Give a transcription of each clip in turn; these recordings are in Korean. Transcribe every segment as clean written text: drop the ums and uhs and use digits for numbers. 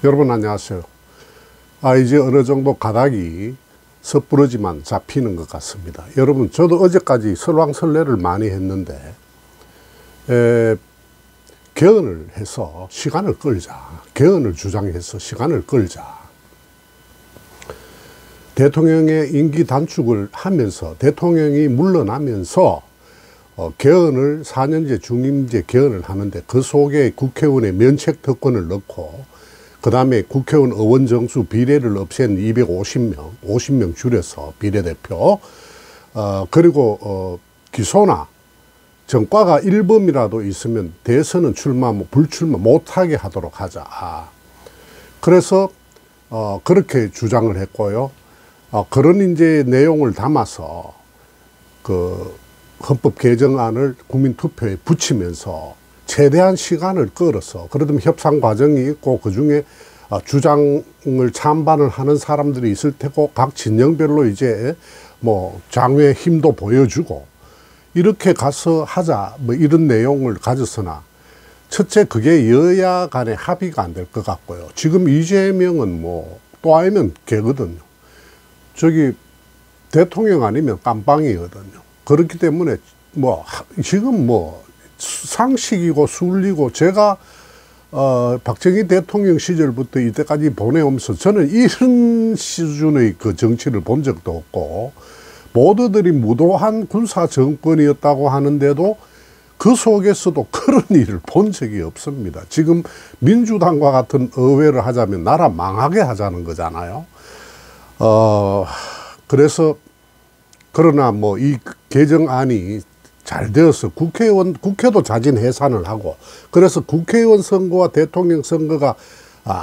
여러분 안녕하세요. 이제 어느 정도 가닥이 섣부르지만 잡히는 것 같습니다. 여러분, 저도 어제까지 설왕설래를 많이 했는데 개헌을 해서 시간을 끌자, 개헌을 주장해서 시간을 끌자, 대통령의 임기 단축을 하면서 대통령이 물러나면서 개헌을 4년제 중임제 개헌을 하는데, 그 속에 국회의원의 면책 특권을 넣고 그 다음에 국회의원 의원 정수 비례를 없앤 50명 줄여서 비례대표, 그리고 기소나 전과가 1범이라도 있으면 대선은 불출마 못하게 하도록 하자. 그래서 그렇게 주장을 했고요. 그런 이제 내용을 담아서 그 헌법 개정안을 국민투표에 붙이면서 최대한 시간을 끌어서, 그러면 협상 과정이 있고 그 중에 주장을 찬반을 하는 사람들이 있을 테고 각 진영별로 이제 뭐 장외 힘도 보여주고 이렇게 가서 하자, 뭐 이런 내용을 가졌으나, 첫째 그게 여야 간의 합의가 안 될 것 같고요. 지금 이재명은 뭐 또 알면 개거든요. 저기 대통령 아니면 깜빵이거든요. 그렇기 때문에 뭐 지금 뭐 상식이고 순리고, 제가 박정희 대통령 시절부터 이때까지 보내오면서 저는 이런 수준의 그 정치를 본 적도 없고, 모두들이 무도한 군사 정권이었다고 하는데도 그 속에서도 그런 일을 본 적이 없습니다. 지금 민주당과 같은 의회를 하자면 나라 망하게 하자는 거잖아요. 그래서 그러나 뭐 이 개정안이 잘 되어서 국회도 자진 해산을 하고, 그래서 국회의원 선거와 대통령 선거가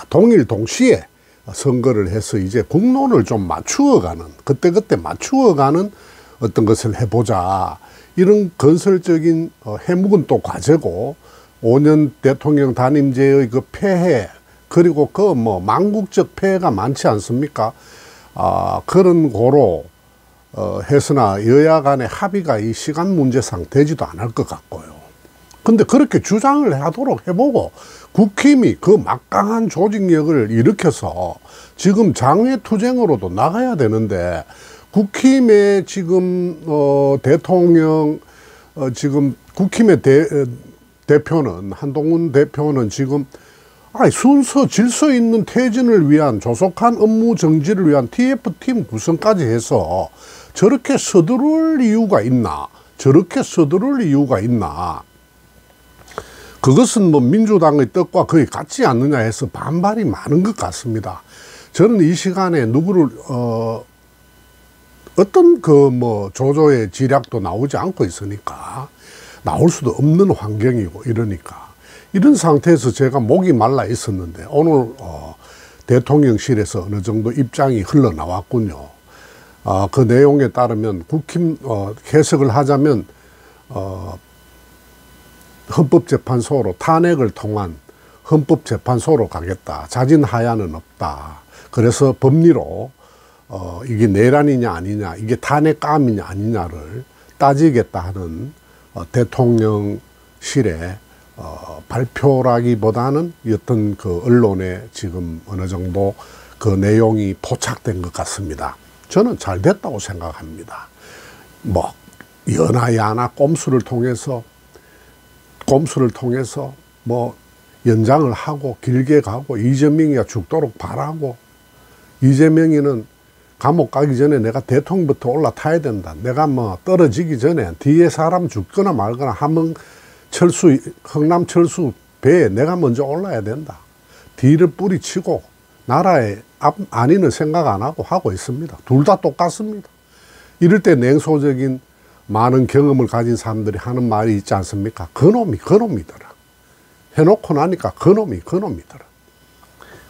동일 동시에 선거를 해서 이제 국론을 좀 맞추어가는, 그때그때 맞추어가는 어떤 것을 해보자, 이런 건설적인 해묵은 또 과제고, 5년 대통령 단임제의 그 폐해, 그리고 그 뭐 망국적 폐해가 많지 않습니까? 그런 거로 해서나 여야 간의 합의가 이 시간 문제상 되지도 않을 것 같고요. 근데 그렇게 주장을 하도록 해보고, 국힘이 그 막강한 조직력을 일으켜서 지금 장외투쟁으로도 나가야 되는데, 국힘의 지금 대통령 지금 국힘의 대표는, 한동훈 대표는 지금 순서 질서 있는 퇴진을 위한, 조속한 업무 정지를 위한 TF팀 구성까지 해서 저렇게 서두를 이유가 있나, 저렇게 서두를 이유가 있나. 그것은 뭐 민주당의 뜻과 거의 같지 않느냐 해서 반발이 많은 것 같습니다. 저는 이 시간에 누구를 어떤 그 뭐 조조의 지략도 나오지 않고 있으니까, 나올 수도 없는 환경이고 이러니까, 이런 상태에서 제가 목이 말라 있었는데 오늘 대통령실에서 어느 정도 입장이 흘러나왔군요. 그 내용에 따르면 국힘 해석을 하자면 헌법재판소로, 탄핵을 통한 헌법재판소로 가겠다. 자진 하야는 없다. 그래서 법리로 이게 내란이냐 아니냐, 이게 탄핵감이냐 아니냐를 따지겠다 하는 대통령실의 발표라기보다는 어떤 그 언론에 지금 어느 정도 그 내용이 포착된 것 같습니다. 저는 잘 됐다고 생각합니다. 뭐 여나 야나 꼼수를 통해서 뭐 연장을 하고 길게 가고, 이재명이가 죽도록 바라고, 이재명이는 감옥 가기 전에 내가 대통령부터 올라타야 된다, 내가 뭐 떨어지기 전에 뒤에 사람 죽거나 말거나 흥남철수 배에 내가 먼저 올라야 된다, 뒤를 뿌리치고 나라의 안위는 생각 안 하고 있습니다. 둘 다 똑같습니다. 이럴 때 냉소적인 많은 경험을 가진 사람들이 하는 말이 있지 않습니까? 그놈이더라. 해놓고 나니까 그놈이더라.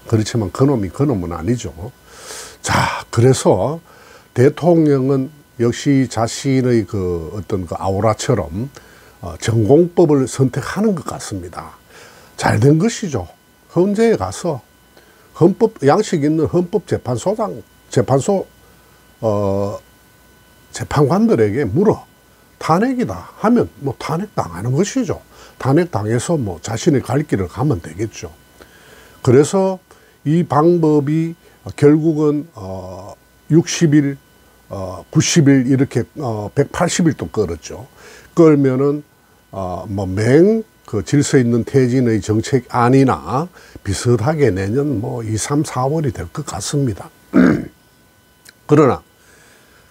그렇지만 그놈은 아니죠. 자, 그래서 대통령은 역시 자신의 그 어떤 그 아우라처럼 전공법을 선택하는 것 같습니다. 잘 된 것이죠. 헌재에 가서 양식 있는 재판관들에게 물어. 탄핵이다 하면 뭐 탄핵 당하는 것이죠. 탄핵 당해서 뭐 자신의 갈 길을 가면 되겠죠. 그래서 이 방법이 결국은 60일, 90일 이렇게 180일도 끌었죠. 끌면은 그 질서 있는 퇴진의 정책안이나 비슷하게 내년 2, 3, 4월이 될 것 같습니다. 그러나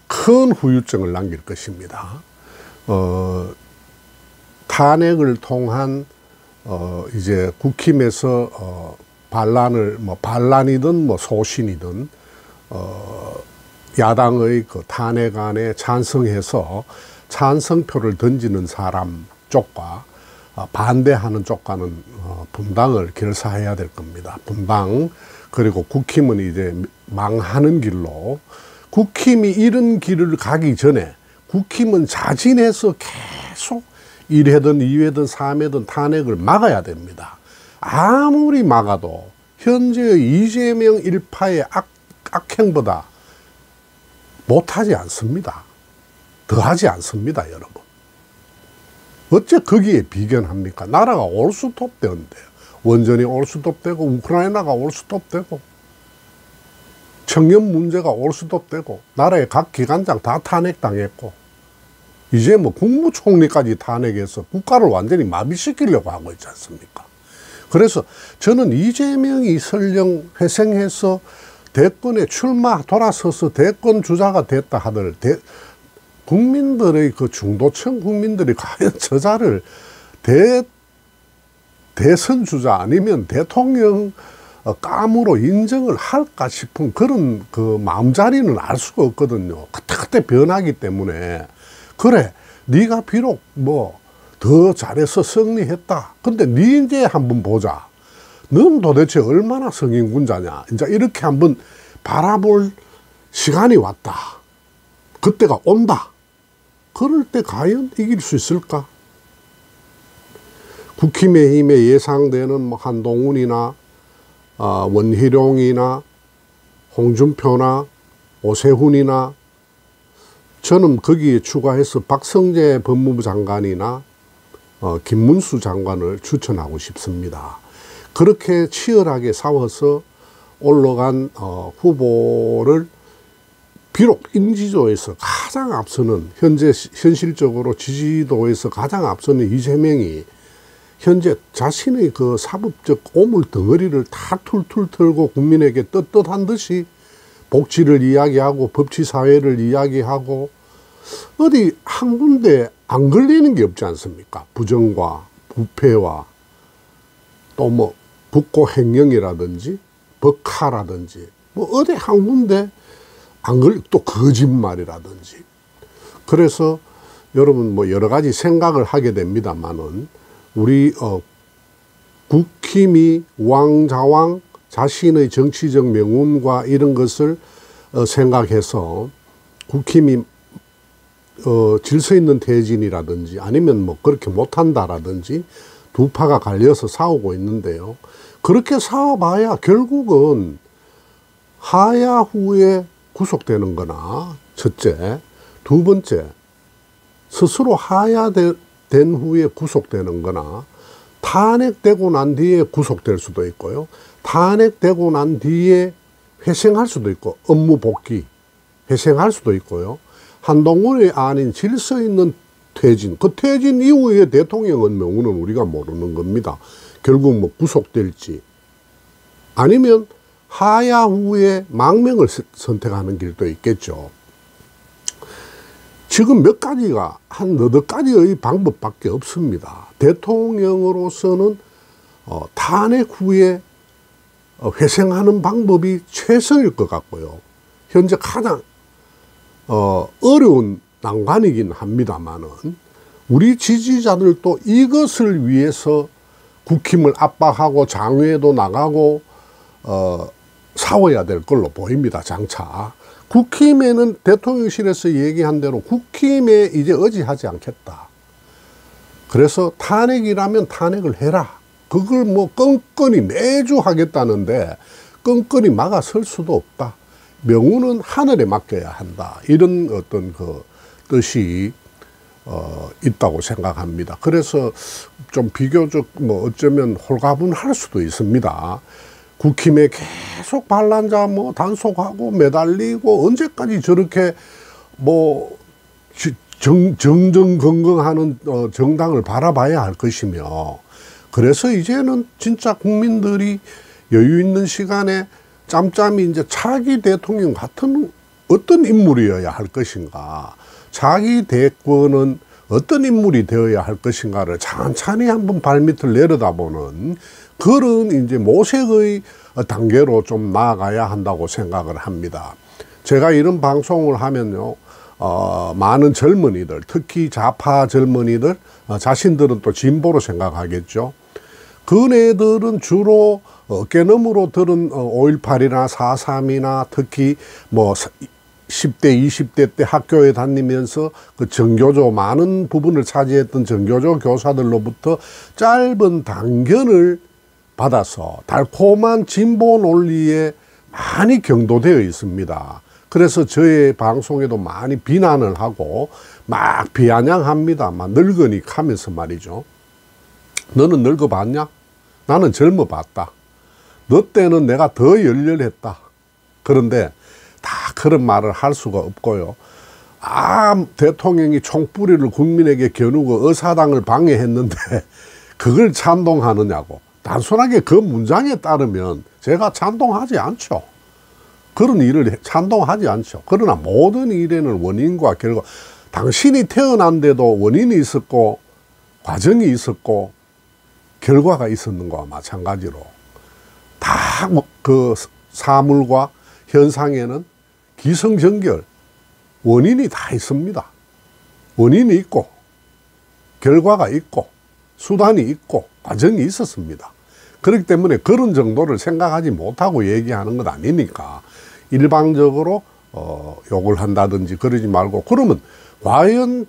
큰 후유증을 남길 것입니다. 탄핵을 통한 이제 국힘에서 반란이든 소신이든 야당의 그 탄핵안에 찬성해서 찬성표를 던지는 사람 쪽과 반대하는 쪽과는 분당을 결사해야 될 겁니다. 분당. 그리고 국힘은 이제 망하는 길로, 국힘이 이런 길을 가기 전에 국힘은 자진해서 계속 1회든 2회든 3회든 탄핵을 막아야 됩니다. 아무리 막아도 현재의 이재명 일파의 악행보다 못하지 않습니다. 더하지 않습니다, 여러분. 어째 거기에 비견합니까? 나라가 올스톱되는데요. 원전이 올스톱되고 우크라이나가 올스톱되고 청년 문제가 올스톱되고 나라의 각 기관장 다 탄핵당했고 이제 국무총리까지 탄핵해서 국가를 완전히 마비시키려고 하고 있지 않습니까? 그래서 저는 이재명이 설령 회생해서 대권에 돌아서서 대권 주자가 됐다 하더라도 국민들의 그 중도층 국민들이 과연 저자를 대선 주자 아니면 대통령 감으로 인정을 할까 싶은 그런 그 마음자리는 알 수가 없거든요. 그때 변하기 때문에. 그래, 네가 비록 더 잘해서 승리했다. 근데 네 이제 한번 보자. 넌 도대체 얼마나 성인군자냐. 이제 이렇게 한번 바라볼 시간이 왔다. 그때가 온다. 그럴 때 과연 이길 수 있을까? 국힘의힘에 예상되는 한동훈이나 원희룡이나 홍준표나 오세훈이나 저는 거기에 추가해서 박성재 법무부 장관이나 김문수 장관을 추천하고 싶습니다. 그렇게 치열하게 싸워서 올라간 후보를 비록 인지도에서 가장 앞서는 현실적으로 지지도에서 가장 앞서는 이재명이 현재 자신의 그 사법적 오물 덩어리를 다 툴툴 털고 국민에게 떳떳한 듯이 복지를 이야기하고 법치사회를 이야기하고 어디 한 군데 안 걸리는 게 없지 않습니까? 부정과 부패와 또 북고 횡령이라든지 법카라든지 어디 한 군데 안 걸리, 또 거짓말이라든지. 그래서 여러분 여러 가지 생각을 하게 됩니다만은 우리 국힘이 우왕좌왕 자신의 정치적 명운과 이런 것을 생각해서 국힘이 질서 있는 퇴진이라든지 아니면 그렇게 못한다라든지 두 파가 갈려서 싸우고 있는데요. 그렇게 싸워봐야 결국은 하야 후에 구속되는 거나 첫째, 두 번째 스스로 하야된 후에 구속되는 거나 탄핵되고 난 뒤에 구속될 수도 있고요. 탄핵되고 난 뒤에 회생할 수도 있고 업무 복귀 회생할 수도 있고요. 한동훈의 아닌 질서 있는 퇴진, 그 퇴진 이후에 대통령은 명운은 우리가 모르는 겁니다. 결국 구속될지 아니면 하야 후에 망명을 선택하는 길도 있겠죠. 지금 몇 가지가 한 너댓 가지의 방법밖에 없습니다. 대통령으로서는 탄핵 후에 회생하는 방법이 최선일 것 같고요. 현재 가장 어려운 난관이긴 합니다만은 우리 지지자들도 이것을 위해서 국힘을 압박하고 장외도 나가고 싸워야 될 걸로 보입니다. 장차. 국힘에는 대통령실에서 얘기한 대로 국힘에 이제 의지하지 않겠다. 그래서 탄핵이라면 탄핵을 해라. 그걸 끈끈이 매주 하겠다는데 끈끈이 막아설 수도 없다. 명운은 하늘에 맡겨야 한다. 이런 어떤 그 뜻이 있다고 생각합니다. 그래서 좀 비교적 어쩌면 홀가분할 수도 있습니다. 국힘에 계속 반란자 뭐 단속하고 매달리고 언제까지 저렇게 뭐 정정건건하는 정당을 바라봐야 할 것이며, 그래서 이제는 진짜 국민들이 여유 있는 시간에 짬짬이 이제 차기 대통령 같은 어떤 인물이어야 할 것인가, 차기 대권은 어떤 인물이 되어야 할 것인가를 찬찬히 한번 발밑을 내려다보는 그런 이제 모색의 단계로 좀 나아가야 한다고 생각을 합니다. 제가 이런 방송을 하면요, 많은 젊은이들, 특히 좌파 젊은이들, 자신들은 또 진보로 생각하겠죠. 그네들은 주로 어깨너머로 들은 5.18이나 4.3이나 특히 뭐 10대, 20대 때 학교에 다니면서 그 정교조, 많은 부분을 차지했던 정교조 교사들로부터 짧은 단견을 받아서 달콤한 진보 논리에 많이 경도되어 있습니다. 그래서 저의 방송에도 많이 비난을 하고 막 비아냥합니다. 막 늙으니 하면서 말이죠. 너는 늙어봤냐? 나는 젊어봤다. 너 때는 내가 더 열렬했다. 그런데 다 그런 말을 할 수가 없고요. 대통령이 총뿌리를 국민에게 겨누고 의사당을 방해했는데 그걸 찬동하느냐고. 단순하게 그 문장에 따르면 제가 찬동하지 않죠. 그런 일을 찬동하지 않죠. 그러나 모든 일에는 원인과 결과, 당신이 태어난데도 원인이 있었고 과정이 있었고 결과가 있었는 거와 마찬가지로 다 그 사물과 현상에는 기승전결 원인이 다 있습니다. 원인이 있고 결과가 있고 수단이 있고 과정이 있었습니다. 그렇기 때문에 그런 정도를 생각하지 못하고 얘기하는 것 아니니까 일방적으로 욕을 한다든지 그러지 말고, 그러면 과연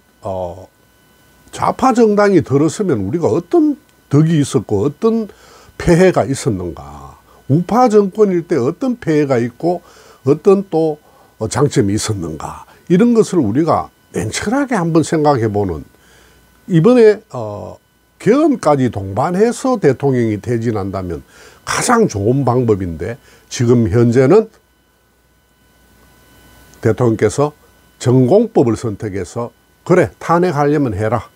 좌파 정당이 들었으면 우리가 어떤 덕이 있었고 어떤 폐해가 있었는가, 우파 정권일 때 어떤 폐해가 있고 어떤 또 장점이 있었는가, 이런 것을 우리가 냉철하게 한번 생각해 보는, 이번에 개헌까지 동반해서 대통령이 퇴진한다면 가장 좋은 방법인데, 지금 현재는 대통령께서 전공법을 선택해서 그래 탄핵하려면 해라,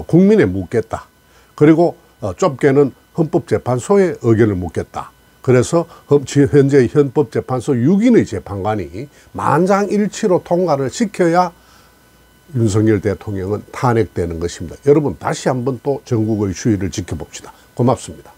국민에 묻겠다, 그리고 좁게는 헌법재판소에 의견을 묻겠다. 그래서 현재 헌법재판소 6인의 재판관이 만장일치로 통과를 시켜야 윤석열 대통령은 탄핵되는 것입니다. 여러분, 다시 한번 또 전국의 주의를 지켜봅시다. 고맙습니다.